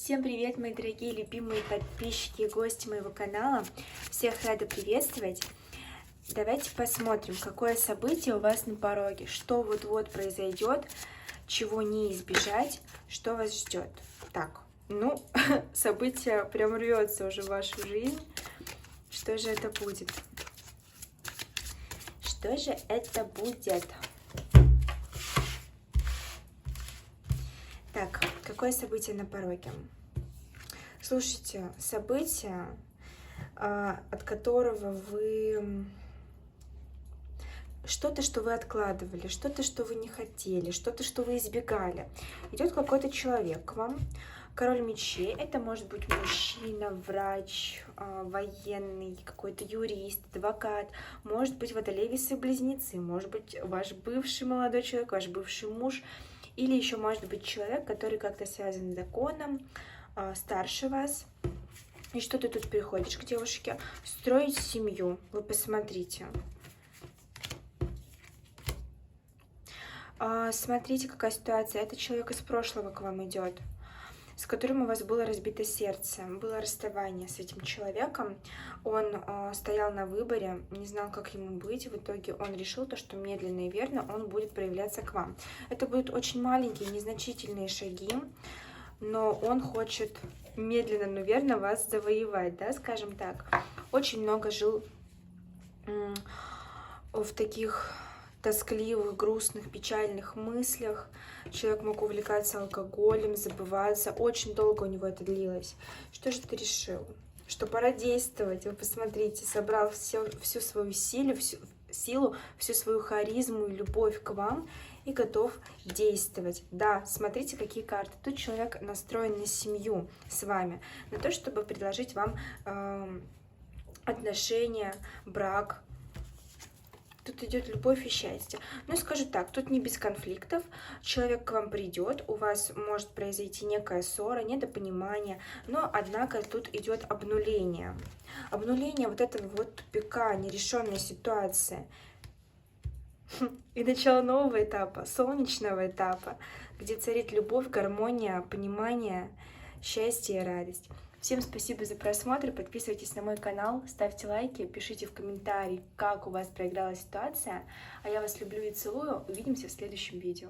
Всем привет, мои дорогие, любимые подписчики и гости моего канала. Всех рада приветствовать. Давайте посмотрим, какое событие у вас на пороге, что вот-вот произойдет, чего не избежать, что вас ждет. Так, событие прям рвется уже в вашу жизнь. Что же это будет? Что же это будет? Так, какое событие на пороге? Слушайте, событие, от которого вы... Что-то, что вы откладывали, что-то, что вы не хотели, что-то, что вы избегали. Идет какой-то человек к вам, король мечей. Это может быть мужчина, врач, военный, какой-то юрист, адвокат. Может быть водолей, весы, близнецы. Может быть ваш бывший молодой человек, ваш бывший муж. Или еще может быть человек, который как-то связан с законом, старше вас. И что ты тут приходишь к девушке? Строить семью. Вы посмотрите. Смотрите, какая ситуация. Это человек из прошлого к вам идет, с которым у вас было разбито сердце, было расставание с этим человеком. Он стоял на выборе, не знал, как ему быть. В итоге он решил то, что медленно и верно он будет проявляться к вам. Это будут очень маленькие, незначительные шаги, но он хочет медленно, но верно вас завоевать, да, скажем так. Очень много жил в таких тоскливых, грустных, печальных мыслях. Человек мог увлекаться алкоголем, забываться. Очень долго у него это длилось. Что же ты решил? Что пора действовать. Вы посмотрите, собрал всю свою силу, всю свою харизму и любовь к вам и готов действовать. Да, смотрите, какие карты. Тут человек настроен на семью с вами, на то, чтобы предложить вам отношения, брак. Тут идет любовь и счастье. Ну, скажу так, тут не без конфликтов. Человек к вам придет, у вас может произойти некая ссора, недопонимание, но, однако, тут идет обнуление. Обнуление вот этого вот тупика, нерешенной ситуации. И начало нового этапа, солнечного этапа, где царит любовь, гармония, понимание, счастье и радость. Всем спасибо за просмотр, подписывайтесь на мой канал, ставьте лайки, пишите в комментарии, как у вас проигралась ситуация. А я вас люблю и целую, увидимся в следующем видео.